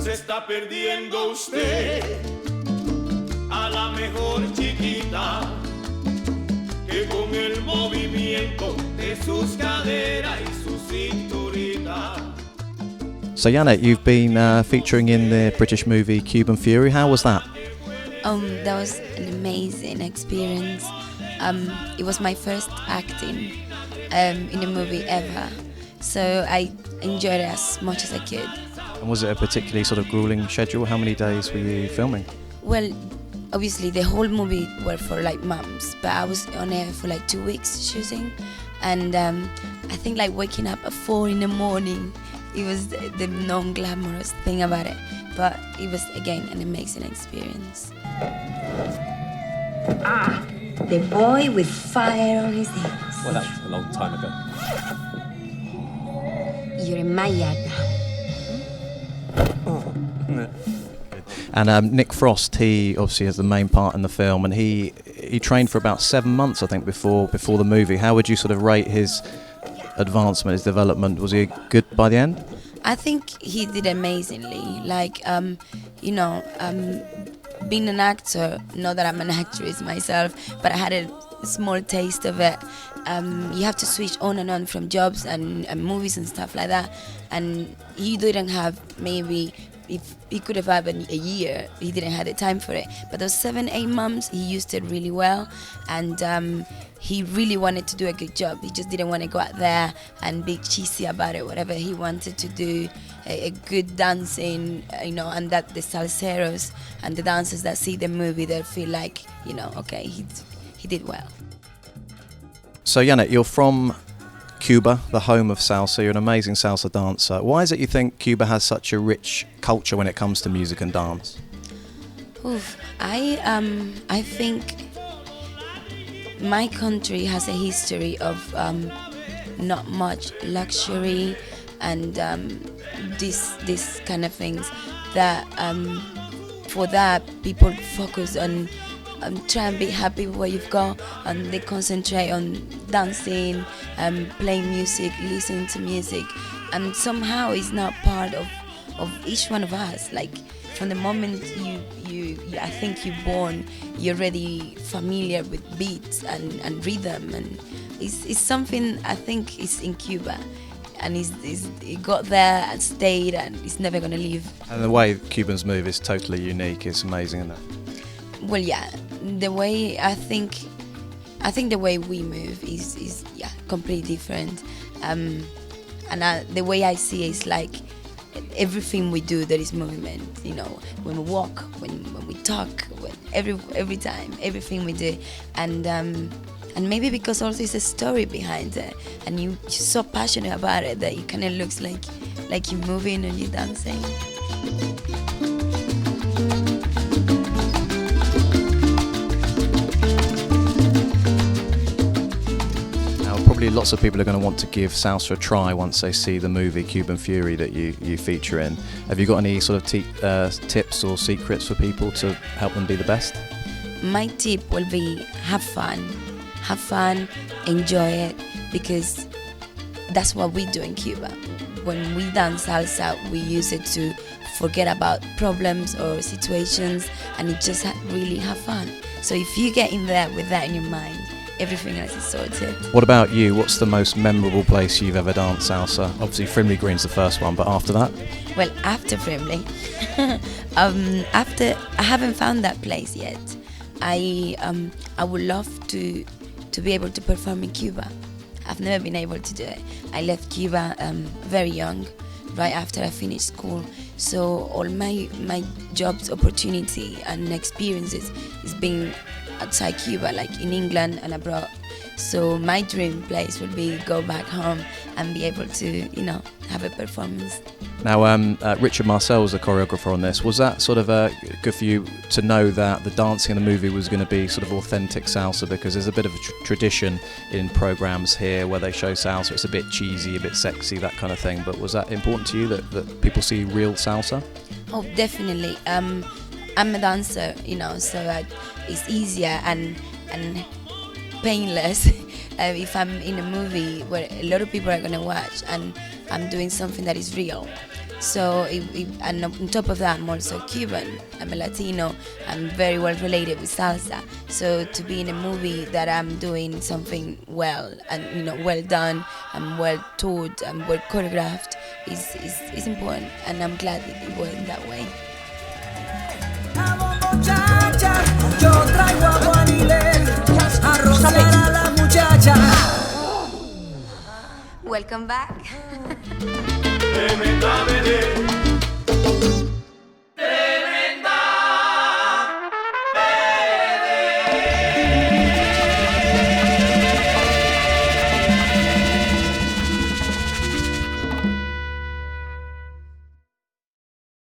Se está perdiendo usted a la mejor chiquita que con el movimiento de sus caderas y su cinturita. So Yanet, you've been featuring in the British movie Cuban Fury. How was that? That was an amazing experience. It was my first acting in a movie ever, so I enjoyed it as much as I could. And was it a particularly sort of grueling schedule? How many days were you filming? Well, obviously the whole movie were for like months, but I was on air for like 2 weeks shooting, and I think like waking up at 4 in the morning, it was the non-glamorous thing about it, but it was again an amazing experience. The boy with fire on his hands. Well, that was a long time ago. You're in my yard now. And Nick Frost, he obviously has the main part in the film, and he trained for about 7 months, I think, before the movie. How would you sort of rate his advancement, his development? Was he good by the end? I think he did amazingly. Like, being an actor, not that I'm an actress myself, but I had a small taste of it. You have to switch on and on from jobs and movies and stuff like that. And he didn't have maybe, if he could have had a year, he didn't have the time for it. But those 7-8 months, he used it really well. And he really wanted to do a good job. He just didn't want to go out there and be cheesy about it. Whatever he wanted to do, a good dancing, and that the salseros and the dancers that see the movie, they feel like, okay, he did well. So Yanet, you're from Cuba, the home of salsa. You're an amazing salsa dancer. Why is it you think Cuba has such a rich culture when it comes to music and dance? I think my country has a history of not much luxury and this kind of things that for that people focus on try and be happy with what you've got, and they concentrate on dancing, playing music, listening to music, and somehow it's not part of each one of us. Like from the moment I think you're born, you're already familiar with beats and rhythm, and it's something I think is in Cuba. And he got there and stayed, and he's never going to leave. And the way Cubans move is totally unique. It's amazing, isn't it? Well, yeah. The way I think the way we move is completely different. And the way I see it is like everything we do, there is movement. When we walk, when we talk, every time, everything we do, and maybe because also it's a story behind it, and you're so passionate about it that it kind of looks like you're moving and you're dancing. Now, probably lots of people are going to want to give salsa a try once they see the movie Cuban Fury that you feature in. Have you got any sort of tips or secrets for people to help them be the best? My tip will be have fun, enjoy it, because that's what we do in Cuba. When we dance salsa, we use it to forget about problems or situations, and it just really have fun. So if you get in there with that in your mind, everything else is sorted. What about you? What's the most memorable place you've ever danced salsa? Obviously Frimley Green's the first one, but after that? Well, after Frimley, I haven't found that place yet. I would love to be able to perform in Cuba. I've never been able to do it. I left Cuba very young, right after I finished school. So all my jobs opportunity and experiences is being outside Cuba, like in England and abroad. So my dream place would be go back home and be able to, have a performance. Now, Richard Marcel was the choreographer on this. Was that sort of good for you to know that the dancing in the movie was going to be sort of authentic salsa? Because there's a bit of a tradition in programs here where they show salsa. It's a bit cheesy, a bit sexy, that kind of thing. But was that important to you that people see real salsa? Oh, definitely. I'm a dancer, so that it's easier and painless if I'm in a movie where a lot of people are going to watch and I'm doing something that is real. So, and on top of that, I'm also Cuban. I'm a Latino. I'm very well related with salsa. So to be in a movie that I'm doing something well and well done, and well taught, and well choreographed is important, and I'm glad that it went that way. Welcome back. Tremenda vedette,